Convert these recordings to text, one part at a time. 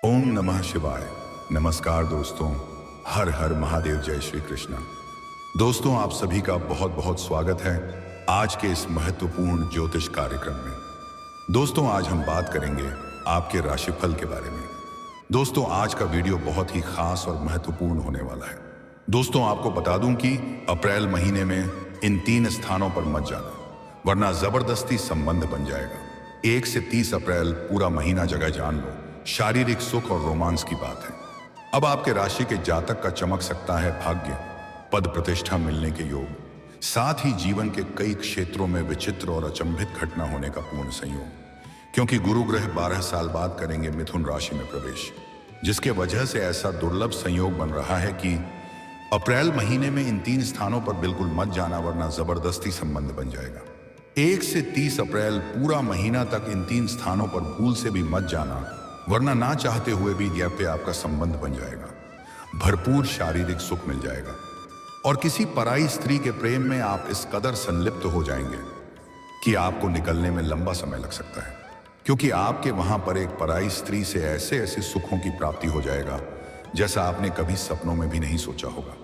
ओम नमः शिवाय। नमस्कार दोस्तों, हर हर महादेव, जय श्री कृष्ण। दोस्तों, आप सभी का बहुत बहुत स्वागत है आज के इस महत्वपूर्ण ज्योतिष कार्यक्रम में। दोस्तों, आज हम बात करेंगे आपके राशिफल के बारे में। दोस्तों, आज का वीडियो बहुत ही खास और महत्वपूर्ण होने वाला है। दोस्तों, आपको बता दूं कि अप्रैल महीने में इन 3 स्थानों पर मत जाना, वरना जबरदस्ती संबंध बन जाएगा। 1 से 30 अप्रैल पूरा महीना जगह जान लो, शारीरिक सुख और रोमांस की बात है। अब आपके राशि के जातक का चमक सकता है भाग्य, पद प्रतिष्ठा मिलने के योग, साथ ही जीवन के कई क्षेत्रों में विचित्र और अचंभित घटना होने का पूर्ण संयोग, क्योंकि गुरु ग्रह 12 साल बाद करेंगे मिथुन राशि में प्रवेश, जिसके वजह से ऐसा दुर्लभ संयोग बन रहा है कि अप्रैल महीने में इन 3 स्थानों पर बिल्कुल मत जाना, वरना जबरदस्ती संबंध बन जाएगा। 1 से 30 अप्रैल पूरा महीना तक इन 3 स्थानों पर भूल से भी मत जाना, वरना ना चाहते हुए भी यह पे आपका संबंध बन जाएगा। भरपूर शारीरिक सुख मिल जाएगा और किसी पराई स्त्री के प्रेम में आप इस कदर संलिप्त हो जाएंगे कि आपको निकलने में लंबा समय लग सकता है, क्योंकि आपके वहां पर एक पराई स्त्री से ऐसे ऐसे सुखों की प्राप्ति हो जाएगा जैसा आपने कभी सपनों में भी नहीं सोचा होगा।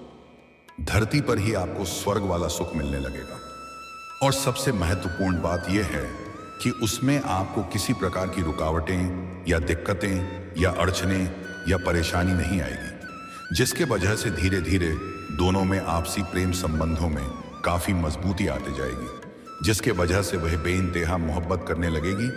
धरती पर ही आपको स्वर्ग वाला सुख मिलने लगेगा। और सबसे महत्वपूर्ण बात यह है कि उसमें आपको किसी प्रकार की रुकावटें या दिक्कतें या अड़चने या परेशानी नहीं आएगी, जिसके वजह से धीरे धीरे दोनों में आपसी प्रेम संबंधों में काफी मजबूती आती जाएगी, जिसके वजह से वह बेइंतहा मोहब्बत करने लगेगी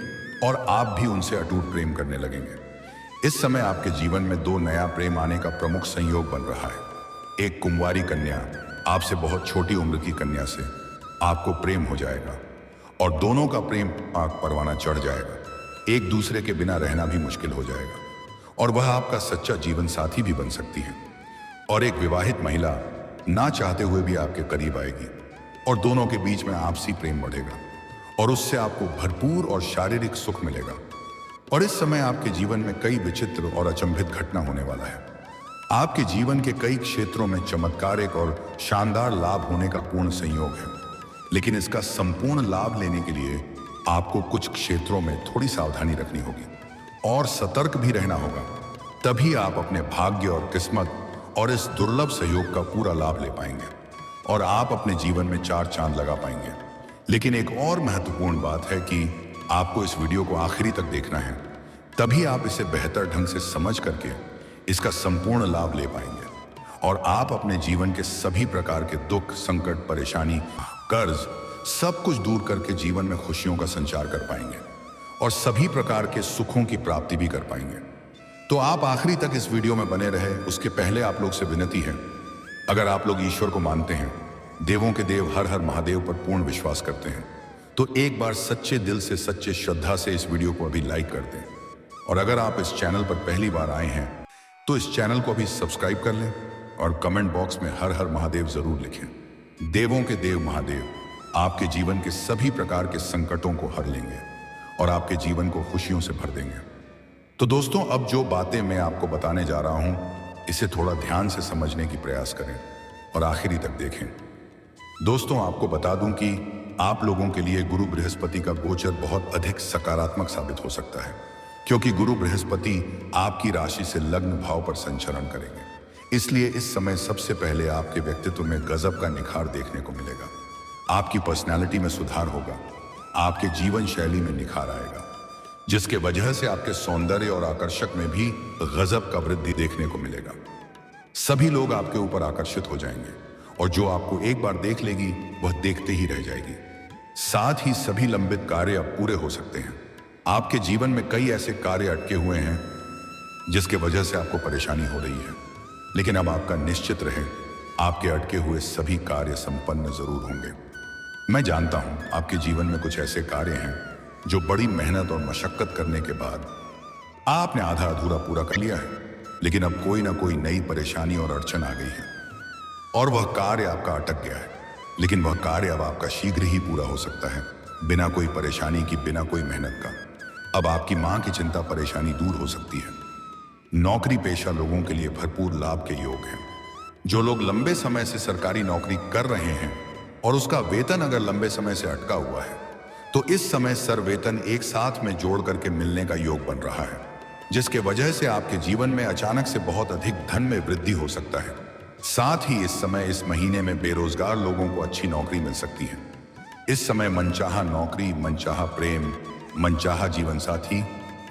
और आप भी उनसे अटूट प्रेम करने लगेंगे। इस समय आपके जीवन में 2 नया प्रेम आने का प्रमुख संयोग बन रहा है। एक कुंवारी कन्या, आपसे बहुत छोटी उम्र की कन्या से आपको प्रेम हो जाएगा और दोनों का प्रेम आग परवाना चढ़ जाएगा। एक दूसरे के बिना रहना भी मुश्किल हो जाएगा और वह आपका सच्चा जीवन साथी भी बन सकती है। और एक विवाहित महिला ना चाहते हुए भी आपके करीब आएगी और दोनों के बीच में आपसी प्रेम बढ़ेगा और उससे आपको भरपूर और शारीरिक सुख मिलेगा। और इस समय आपके जीवन में कई विचित्र और अचंभित घटना होने वाला है। आपके जीवन के कई क्षेत्रों में चमत्कारिक और शानदार लाभ होने का पूर्ण संयोग है, लेकिन इसका संपूर्ण लाभ लेने के लिए आपको कुछ क्षेत्रों में थोड़ी सावधानी रखनी होगी और सतर्क भी रहना होगा। तभी आप अपने भाग्य और किस्मत और इस दुर्लभ सहयोग का पूरा लाभ ले पाएंगे और आप अपने जीवन में 4 चांद लगा पाएंगे। लेकिन एक और महत्वपूर्ण बात है कि आपको इस वीडियो को आखिरी तक देखना है, तभी आप इसे बेहतर ढंग से समझ करके इसका संपूर्ण लाभ ले पाएंगे और आप अपने जीवन के सभी प्रकार के दुख, संकट, परेशानी, कर्ज सब कुछ दूर करके जीवन में खुशियों का संचार कर पाएंगे और सभी प्रकार के सुखों की प्राप्ति भी कर पाएंगे। तो आप आखिरी तक इस वीडियो में बने रहे। उसके पहले आप लोग से विनती है, अगर आप लोग ईश्वर को मानते हैं, देवों के देव हर हर महादेव पर पूर्ण विश्वास करते हैं, तो एक बार सच्चे दिल से, सच्चे श्रद्धा से इस वीडियो को अभी लाइक कर दें। और अगर आप इस चैनल पर पहली बार आए हैं तो इस चैनल को अभी सब्सक्राइब कर लें और कमेंट बॉक्स में हर हर महादेव जरूर लिखें। देवों के देव महादेव आपके जीवन के सभी प्रकार के संकटों को हर लेंगे और आपके जीवन को खुशियों से भर देंगे। तो दोस्तों, अब जो बातें मैं आपको बताने जा रहा हूं, इसे थोड़ा ध्यान से समझने की प्रयास करें और आखिरी तक देखें। दोस्तों, आपको बता दूं कि आप लोगों के लिए गुरु बृहस्पति का गोचर बहुत अधिक सकारात्मक साबित हो सकता है, क्योंकि गुरु बृहस्पति आपकी राशि से लग्न भाव पर संचरण करेंगे। इसलिए इस समय सबसे पहले आपके व्यक्तित्व में गजब का निखार देखने को मिलेगा। आपकी पर्सनैलिटी में सुधार होगा, आपके जीवन शैली में निखार आएगा, जिसके वजह से आपके सौंदर्य और आकर्षक में भी गजब का वृद्धि देखने को मिलेगा। सभी लोग आपके ऊपर आकर्षित हो जाएंगे और जो आपको एक बार देख लेगी वह देखते ही रह जाएगी। साथ ही सभी लंबित कार्य अब पूरे हो सकते हैं। आपके जीवन में कई ऐसे कार्य अटके हुए हैं जिसके वजह से आपको परेशानी हो रही है, लेकिन अब आपका निश्चित रहे, आपके अटके हुए सभी कार्य संपन्न जरूर होंगे। मैं जानता हूं आपके जीवन में कुछ ऐसे कार्य हैं जो बड़ी मेहनत और मशक्कत करने के बाद आपने आधा अधूरा पूरा कर लिया है, लेकिन अब कोई ना कोई नई परेशानी और अड़चन आ गई है और वह कार्य आपका अटक गया है। लेकिन वह कार्य अब आपका शीघ्र ही पूरा हो सकता है, बिना कोई परेशानी की, बिना कोई मेहनत का। अब आपकी मां की चिंता परेशानी दूर हो सकती है। नौकरी पेशा लोगों के लिए भरपूर लाभ के योग हैं। जो लोग लंबे समय से सरकारी नौकरी कर रहे हैं और उसका वेतन अगर लंबे समय से अटका हुआ है, तो इस समय सर वेतन एक साथ में जोड़ करके मिलने का योग बन रहा है, जिसके वजह से आपके जीवन में अचानक से बहुत अधिक धन में वृद्धि हो सकता है। साथ ही इस समय इस महीने में बेरोजगार लोगों को अच्छी नौकरी मिल सकती है। इस समय मनचाहा नौकरी, मनचाहा प्रेम, मनचाहा जीवन साथी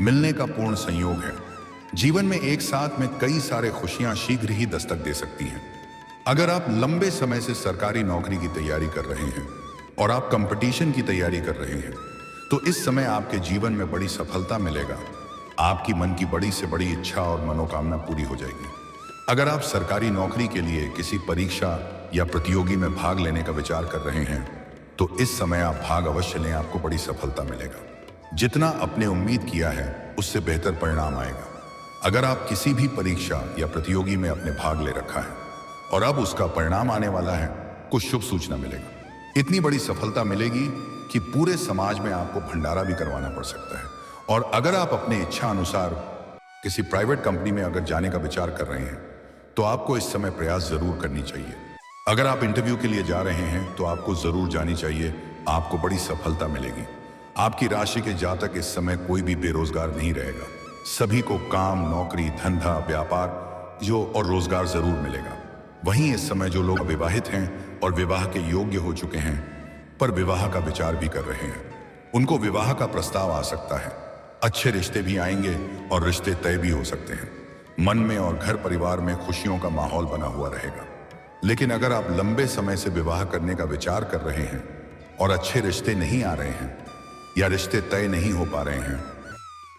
मिलने का पूर्ण संयोग है। जीवन में एक साथ में कई सारे खुशियां शीघ्र ही दस्तक दे सकती हैं। अगर आप लंबे समय से सरकारी नौकरी की तैयारी कर रहे हैं और आप कंपटीशन की तैयारी कर रहे हैं, तो इस समय आपके जीवन में बड़ी सफलता मिलेगा। आपकी मन की बड़ी से बड़ी इच्छा और मनोकामना पूरी हो जाएगी। अगर आप सरकारी नौकरी के लिए किसी परीक्षा या प्रतियोगी में भाग लेने का विचार कर रहे हैं, तो इस समय आप भाग अवश्य लें, आपको बड़ी सफलता मिलेगा। जितना आपने उम्मीद किया है उससे बेहतर परिणाम आएगा। अगर आप किसी भी परीक्षा या प्रतियोगी में अपने भाग ले रखा है और अब उसका परिणाम आने वाला है, कुछ शुभ सूचना मिलेगा। इतनी बड़ी सफलता मिलेगी कि पूरे समाज में आपको भंडारा भी करवाना पड़ सकता है। और अगर आप अपने इच्छा अनुसार किसी प्राइवेट कंपनी में अगर जाने का विचार कर रहे हैं, तो आपको इस समय प्रयास जरूर करनी चाहिए। अगर आप इंटरव्यू के लिए जा रहे हैं तो आपको जरूर जानी चाहिए, आपको बड़ी सफलता मिलेगी। आपकी राशि के जातक इस समय कोई भी बेरोजगार नहीं रहेगा। सभी को काम, नौकरी, धंधा, व्यापार और रोजगार जरूर मिलेगा। वहीं इस समय जो लोग अविवाहित हैं और विवाह के योग्य हो चुके हैं पर विवाह का विचार भी कर रहे हैं, उनको विवाह का प्रस्ताव आ सकता है। अच्छे रिश्ते भी आएंगे और रिश्ते तय भी हो सकते हैं। मन में और घर परिवार में खुशियों का माहौल बना हुआ रहेगा। लेकिन अगर आप लंबे समय से विवाह करने का विचार कर रहे हैं और अच्छे रिश्ते नहीं आ रहे हैं या रिश्ते तय नहीं हो पा रहे हैं,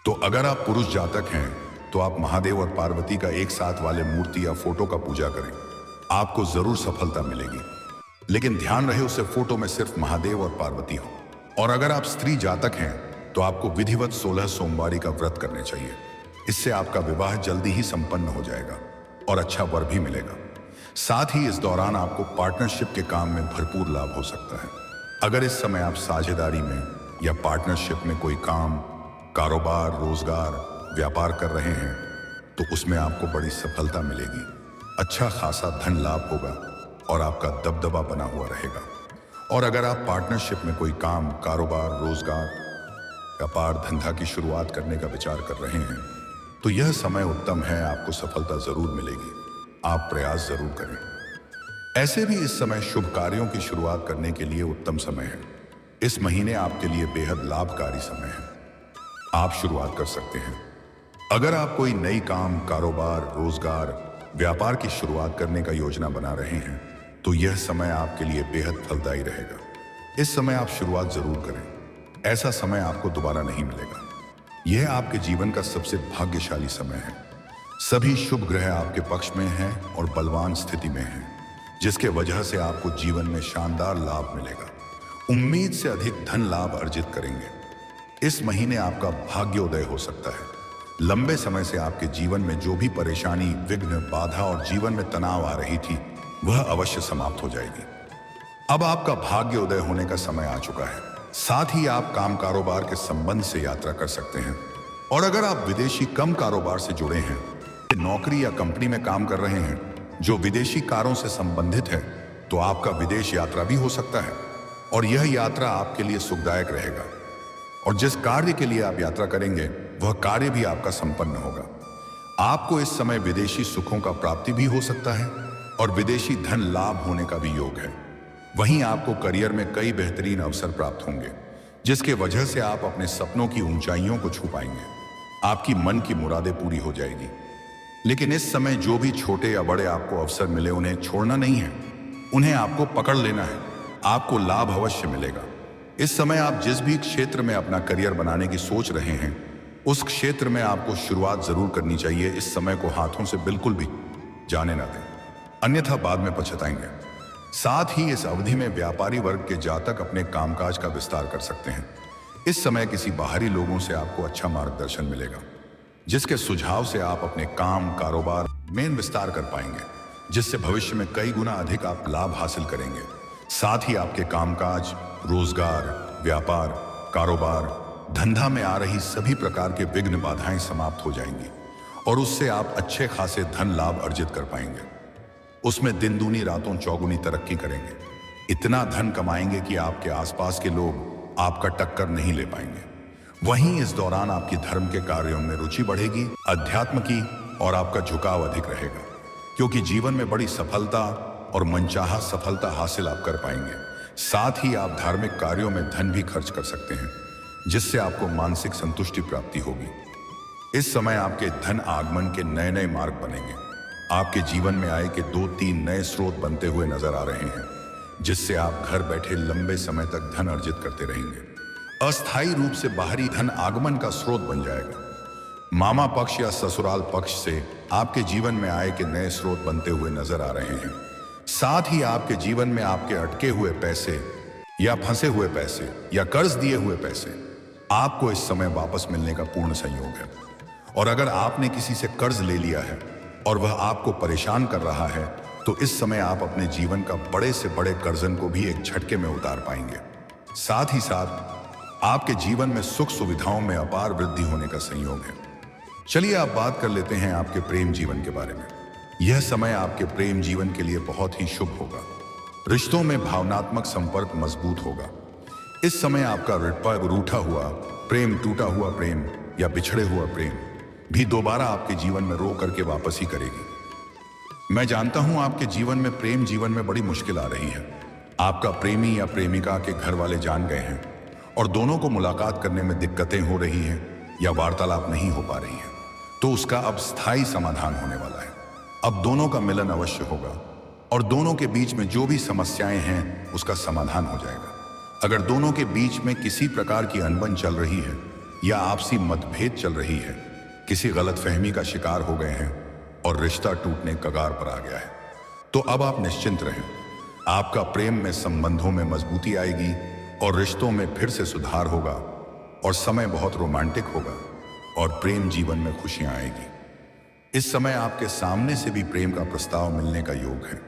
तो अगर आप पुरुष जातक हैं तो आप महादेव और पार्वती का एक साथ वाले मूर्ति या फोटो का पूजा करें, आपको जरूर सफलता मिलेगी। लेकिन ध्यान रहे उसे फोटो में सिर्फ महादेव और पार्वती हो। और अगर आप स्त्री जातक हैं तो आपको विधिवत 16 सोमवारी का व्रत करने चाहिए। इससे आपका विवाह जल्दी ही संपन्न हो जाएगा और अच्छा वर भी मिलेगा। साथ ही इस दौरान आपको पार्टनरशिप के काम में भरपूर लाभ हो सकता है। अगर इस समय आप साझेदारी में या पार्टनरशिप में कोई काम, कारोबार, रोजगार, व्यापार कर रहे हैं, तो उसमें आपको बड़ी सफलता मिलेगी। अच्छा खासा धन लाभ होगा और आपका दबदबा बना हुआ रहेगा। और अगर आप पार्टनरशिप में कोई काम, कारोबार, रोजगार, व्यापार, धंधा की शुरुआत करने का विचार कर रहे हैं, तो यह समय उत्तम है, आपको सफलता जरूर मिलेगी। आप प्रयास जरूर करें। ऐसे भी इस समय शुभ कार्यों की शुरुआत करने के लिए उत्तम समय है। इस महीने आपके लिए बेहद लाभकारी समय है, आप शुरुआत कर सकते हैं। अगर आप कोई नई काम, कारोबार, रोजगार, व्यापार की शुरुआत करने का योजना बना रहे हैं, तो यह समय आपके लिए बेहद फलदायी रहेगा। इस समय आप शुरुआत जरूर करें। ऐसा समय आपको दोबारा नहीं मिलेगा। यह आपके जीवन का सबसे भाग्यशाली समय है। सभी शुभ ग्रह आपके पक्ष में हैं और बलवान स्थिति में हैं, जिसके वजह से आपको जीवन में शानदार लाभ मिलेगा। उम्मीद से अधिक धन लाभ अर्जित करेंगे। इस महीने आपका भाग्योदय हो सकता है। लंबे समय से आपके जीवन में जो भी परेशानी, विघ्न, बाधा और जीवन में तनाव आ रही थी, वह अवश्य समाप्त हो जाएगी। अब आपका भाग्योदय होने का समय आ चुका है। साथ ही आप काम, कारोबार के संबंध से यात्रा कर सकते हैं। और अगर आप विदेशी कम कारोबार से जुड़े हैं, नौकरी या कंपनी में काम कर रहे हैं जो विदेशी कारों से संबंधित है, तो आपका विदेश यात्रा भी हो सकता है और यह यात्रा आपके लिए सुखदायक रहेगा। और जिस कार्य के लिए आप यात्रा करेंगे, वह कार्य भी आपका संपन्न होगा। आपको इस समय विदेशी सुखों का प्राप्ति भी हो सकता है और विदेशी धन लाभ होने का भी योग है। वहीं आपको करियर में कई बेहतरीन अवसर प्राप्त होंगे, जिसके वजह से आप अपने सपनों की ऊंचाइयों को छू पाएंगे। आपकी मन की मुरादें पूरी हो जाएगी। लेकिन इस समय जो भी छोटे या बड़े आपको अवसर मिले, उन्हें छोड़ना नहीं है, उन्हें आपको पकड़ लेना है। आपको लाभ अवश्य मिलेगा। इस समय आप जिस भी क्षेत्र में अपना करियर बनाने की सोच रहे हैं, उस क्षेत्र में आपको शुरुआत जरूर करनी चाहिए। इस समय को हाथों से बिल्कुल भी जाने ना दें, अन्यथा बाद में पछताएंगे। साथ ही इस अवधि में व्यापारी वर्ग के जातक अपने कामकाज का विस्तार कर सकते हैं। इस समय किसी बाहरी लोगों से आपको अच्छा मार्गदर्शन मिलेगा, जिसके सुझाव से आप अपने काम, कारोबार में विस्तार कर पाएंगे, जिससे भविष्य में कई गुना अधिक आप लाभ हासिल करेंगे। साथ ही आपके कामकाज, रोजगार, व्यापार, कारोबार, धंधा में आ रही सभी प्रकार के विघ्न, बाधाएं समाप्त हो जाएंगी और उससे आप अच्छे खासे धन लाभ अर्जित कर पाएंगे। उसमें दिन दूनी रातों चौगुनी तरक्की करेंगे। इतना धन कमाएंगे कि आपके आसपास के लोग आपका टक्कर नहीं ले पाएंगे। वहीं इस दौरान आपकी धर्म के कार्यों में रुचि बढ़ेगी, अध्यात्म की, और आपका झुकाव अधिक रहेगा, क्योंकि जीवन में बड़ी सफलता और मनचाहा सफलता हासिल आप कर पाएंगे। साथ ही आप धार्मिक कार्यों में धन भी खर्च कर सकते हैं, जिससे आपको मानसिक संतुष्टि प्राप्ति होगी। इस समय आपके धन आगमन के नए नए मार्ग बनेंगे। आपके जीवन में आय के 2-3 नए स्रोत बनते हुए नजर आ रहे हैं, जिससे आप घर बैठे लंबे समय तक धन अर्जित करते रहेंगे। अस्थायी रूप से बाहरी धन आगमन का स्रोत बन जाएगा। मामा पक्ष या ससुराल पक्ष से आपके जीवन में आय के नए स्रोत बनते हुए नजर आ रहे हैं। साथ ही आपके जीवन में आपके अटके हुए पैसे या फंसे हुए पैसे या कर्ज दिए हुए पैसे आपको इस समय वापस मिलने का पूर्ण संयोग है। और अगर आपने किसी से कर्ज ले लिया है और वह आपको परेशान कर रहा है, तो इस समय आप अपने जीवन का बड़े से बड़े कर्जन को भी एक झटके में उतार पाएंगे। साथ ही साथ आपके जीवन में सुख सुविधाओं में अपार वृद्धि होने का संयोग है। चलिए आप बात कर लेते हैं आपके प्रेम जीवन के बारे में। यह समय आपके प्रेम जीवन के लिए बहुत ही शुभ होगा। रिश्तों में भावनात्मक संपर्क मजबूत होगा। इस समय आपका रूठा हुआ प्रेम, टूटा हुआ प्रेम या बिछड़े हुआ प्रेम भी दोबारा आपके जीवन में रो करके वापस ही करेगी। मैं जानता हूं आपके जीवन में प्रेम जीवन में बड़ी मुश्किल आ रही है। आपका प्रेमी या प्रेमिका के घर वाले जान गए हैं और दोनों को मुलाकात करने में दिक्कतें हो रही हैं या वार्तालाप नहीं हो पा रही हैं, तो उसका अब स्थायी समाधान होने वाला है। अब दोनों का मिलन अवश्य होगा और दोनों के बीच में जो भी समस्याएं हैं उसका समाधान हो जाएगा। अगर दोनों के बीच में किसी प्रकार की अनबन चल रही है या आपसी मतभेद चल रही है, किसी गलतफहमी का शिकार हो गए हैं और रिश्ता टूटने कगार पर आ गया है, तो अब आप निश्चिंत रहें। आपका प्रेम में संबंधों में मजबूती आएगी और रिश्तों में फिर से सुधार होगा और समय बहुत रोमांटिक होगा और प्रेम जीवन में खुशियां आएगी। इस समय आपके सामने से भी प्रेम का प्रस्ताव मिलने का योग है।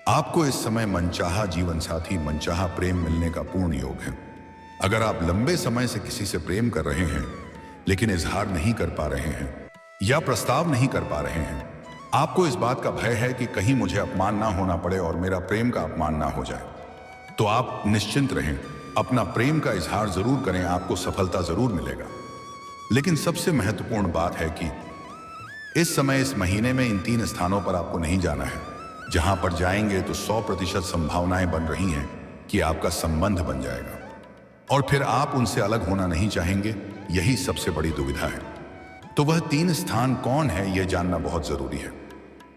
आपको इस समय मनचाहा जीवन साथी, मनचाहा प्रेम मिलने का पूर्ण योग है। अगर आप लंबे समय से किसी से प्रेम कर रहे हैं लेकिन इजहार नहीं कर पा रहे हैं या प्रस्ताव नहीं कर पा रहे हैं, आपको इस बात का भय है कि कहीं मुझे अपमान ना होना पड़े और मेरा प्रेम का अपमान ना हो जाए, तो आप निश्चिंत रहें, अपना प्रेम का इजहार जरूर करें, आपको सफलता जरूर मिलेगा। लेकिन सबसे महत्वपूर्ण बात है कि इस समय इस महीने में इन 3 स्थानों पर आपको नहीं जाना है। जहां पर जाएंगे तो 100% संभावनाएं बन रही हैं कि आपका संबंध बन जाएगा और फिर आप उनसे अलग होना नहीं चाहेंगे। यही सबसे बड़ी दुविधा है। तो वह 3 स्थान कौन है, यह जानना बहुत जरूरी है।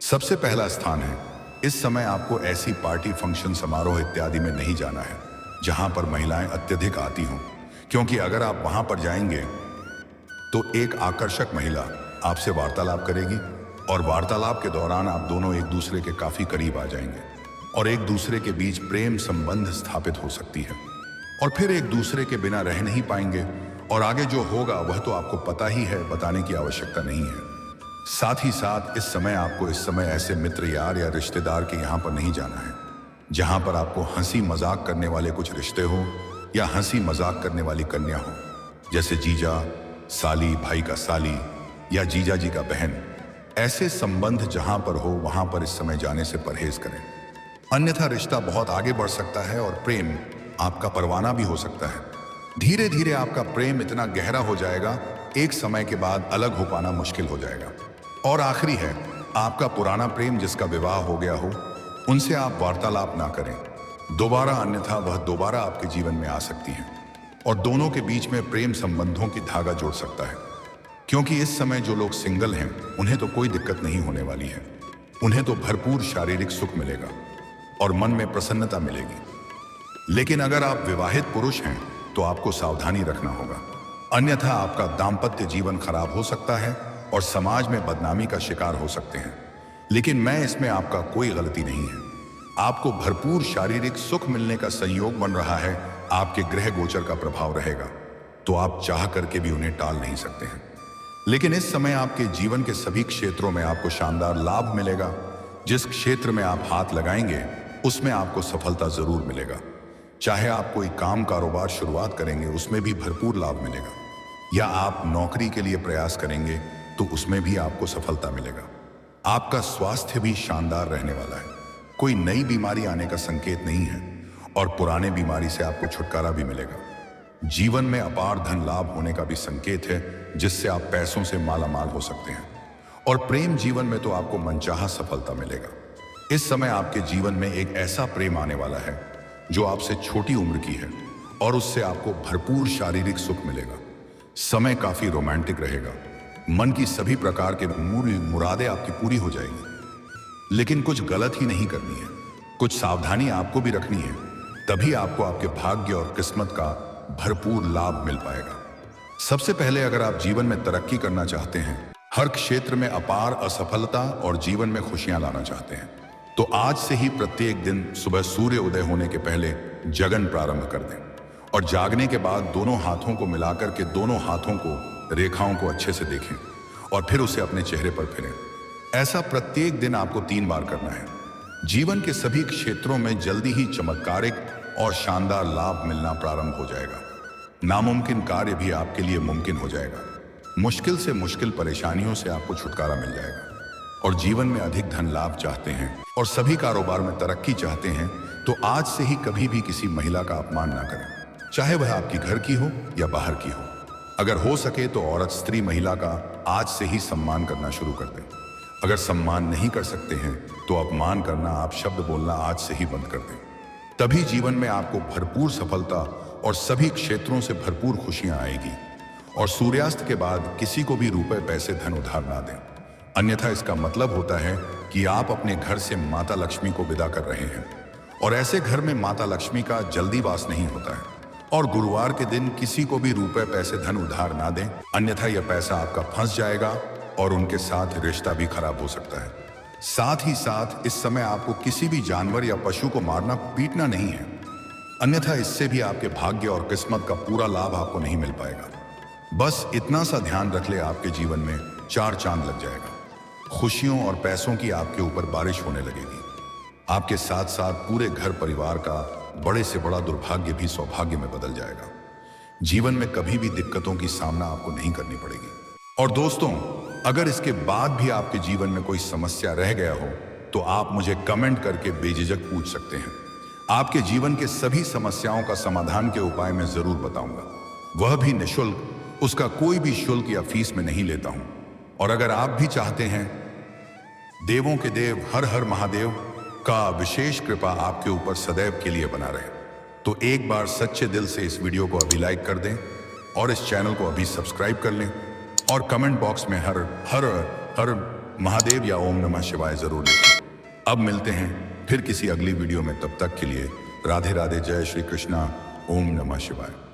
सबसे पहला स्थान है, इस समय आपको ऐसी पार्टी, फंक्शन, समारोह इत्यादि में नहीं जाना है जहां पर महिलाएं अत्यधिक आती हों, क्योंकि अगर आप वहां पर जाएंगे तो एक आकर्षक महिला आपसे वार्तालाप करेगी और वार्तालाप के दौरान आप दोनों एक दूसरे के काफी करीब आ जाएंगे और एक दूसरे के बीच प्रेम संबंध स्थापित हो सकती है और फिर एक दूसरे के बिना रह नहीं पाएंगे और आगे जो होगा वह तो आपको पता ही है, बताने की आवश्यकता नहीं है। साथ ही साथ इस समय आपको इस समय ऐसे मित्र, यार या रिश्तेदार के यहाँ पर नहीं जाना है जहां पर आपको हंसी मजाक करने वाले कुछ रिश्ते हो या हंसी मजाक करने वाली कन्या हो, जैसे जीजा, साली, भाई का साली या जीजा जी का बहन। ऐसे संबंध जहां पर हो वहां पर इस समय जाने से परहेज करें, अन्यथा रिश्ता बहुत आगे बढ़ सकता है और प्रेम आपका परवाना भी हो सकता है। धीरे धीरे आपका प्रेम इतना गहरा हो जाएगा, एक समय के बाद अलग हो पाना मुश्किल हो जाएगा। और आखिरी है, आपका पुराना प्रेम जिसका विवाह हो गया हो, उनसे आप वार्तालाप ना करें दोबारा, अन्यथा वह दोबारा आपके जीवन में आ सकती हैं और दोनों के बीच में प्रेम संबंधों की धागा जोड़ सकता है। क्योंकि इस समय जो लोग सिंगल हैं उन्हें तो कोई दिक्कत नहीं होने वाली है, उन्हें तो भरपूर शारीरिक सुख मिलेगा और मन में प्रसन्नता मिलेगी। लेकिन अगर आप विवाहित पुरुष हैं तो आपको सावधानी रखना होगा, अन्यथा आपका दाम्पत्य जीवन खराब हो सकता है और समाज में बदनामी का शिकार हो सकते हैं। लेकिन मैं इसमें आपका कोई गलती नहीं है। आपको भरपूर शारीरिक सुख मिलने का संयोग बन रहा है, आपके ग्रह गोचर का प्रभाव रहेगा, तो आप चाह करके भी उन्हें टाल नहीं सकते हैं। लेकिन इस समय आपके जीवन के सभी क्षेत्रों में आपको शानदार लाभ मिलेगा। जिस क्षेत्र में आप हाथ लगाएंगे उसमें आपको सफलता जरूर मिलेगा। चाहे आप कोई काम, कारोबार शुरुआत करेंगे उसमें भी भरपूर लाभ मिलेगा, या आप नौकरी के लिए प्रयास करेंगे तो उसमें भी आपको सफलता मिलेगा। आपका स्वास्थ्य भी शानदार रहने वाला है, कोई नई बीमारी आने का संकेत नहीं है और पुराने बीमारी से आपको छुटकारा भी मिलेगा। जीवन में अपार धन लाभ होने का भी संकेत है, जिससे आप पैसों से मालामाल हो सकते हैं। और प्रेम जीवन में तो आपको मनचाहा सफलता मिलेगा। इस समय आपके जीवन में एक ऐसा प्रेम आने वाला है जो आपसे छोटी उम्र की है और उससे आपको भरपूर शारीरिक सुख मिलेगा। समय काफी रोमांटिक रहेगा। मन की सभी प्रकार के मुरादें आपकी पूरी हो जाएंगी। लेकिन कुछ गलत ही नहीं करनी है, कुछ सावधानी आपको भी रखनी है, तभी आपको आपके भाग्य और किस्मत का भरपूर लाभ मिल पाएगा। सबसे पहले अगर आप जीवन में तरक्की करना चाहते हैं, हर क्षेत्र में अपार असफलता और जीवन में खुशियां लाना चाहते हैं, तो आज से ही प्रत्येक दिन सुबह सूर्य उदय होने के पहले जगन प्रारंभ कर दें और जागने के बाद दोनों हाथों को मिलाकर के दोनों हाथों को रेखाओं को अच्छे से देखें और फिर उसे अपने चेहरे पर फिरें। ऐसा प्रत्येक दिन आपको 3 बार करना है। जीवन के सभी क्षेत्रों में जल्दी ही चमत्कारिक और शानदार लाभ मिलना प्रारंभ हो जाएगा। नामुमकिन कार्य भी आपके लिए मुमकिन हो जाएगा। मुश्किल से मुश्किल परेशानियों से आपको छुटकारा मिल जाएगा। और जीवन में अधिक धन लाभ चाहते हैं और सभी कारोबार में तरक्की चाहते हैं, तो आज से ही कभी भी किसी महिला का अपमान ना करें, चाहे वह आपकी घर की हो या बाहर की हो। अगर हो सके तो औरत स्त्री महिला का आज से ही सम्मान करना शुरू कर दें। अगर सम्मान नहीं कर सकते हैं तो अपमान करना, आप शब्द बोलना आज से ही बंद कर दें। तभी जीवन में आपको भरपूर सफलता और सभी क्षेत्रों से भरपूर खुशियां आएगी। और सूर्यास्त के बाद किसी को भी रुपए पैसे धन उधार ना दें, अन्यथा इसका मतलब होता है कि आप अपने घर से माता लक्ष्मी को विदा कर रहे हैं। और ऐसे घर में माता लक्ष्मी का जल्दी वास नहीं होता है। और गुरुवार के दिन किसी को भी रुपए पैसे धन उधार ना दें, अन्यथा यह पैसा आपका फंस जाएगा और उनके साथ रिश्ता भी खराब हो सकता है। साथ ही साथ इस समय आपको किसी भी जानवर या पशु को मारना पीटना नहीं है, अन्यथा इससे भी आपके भाग्य और किस्मत का पूरा लाभ आपको नहीं मिल पाएगा। बस इतना सा ध्यान रख ले, आपके जीवन में 4 चांद लग जाएगा। खुशियों और पैसों की आपके ऊपर बारिश होने लगेगी। आपके साथ साथ पूरे घर परिवार का बड़े से बड़ा दुर्भाग्य भी सौभाग्य में बदल जाएगा। जीवन में कभी भी दिक्कतों की सामना आपको नहीं करनी पड़ेगी। और दोस्तों, अगर इसके बाद भी आपके जीवन में कोई समस्या रह गया हो तो आप मुझे कमेंट करके बेझिझक पूछ सकते हैं। आपके जीवन के सभी समस्याओं का समाधान के उपाय मैं जरूर बताऊंगा, वह भी निःशुल्क। उसका कोई भी शुल्क या फीस में नहीं लेता हूं। और अगर आप भी चाहते हैं देवों के देव हर हर महादेव का विशेष कृपा आपके ऊपर सदैव के लिए बना रहे, तो एक बार सच्चे दिल से इस वीडियो को अभी लाइक कर दें और इस चैनल को अभी सब्सक्राइब कर लें और कमेंट बॉक्स में हर हर हर महादेव या ओम नमः शिवाय जरूर लिखें। अब मिलते हैं फिर किसी अगली वीडियो में, तब तक के लिए राधे राधे, जय श्री कृष्णा, ओम नमः शिवाय।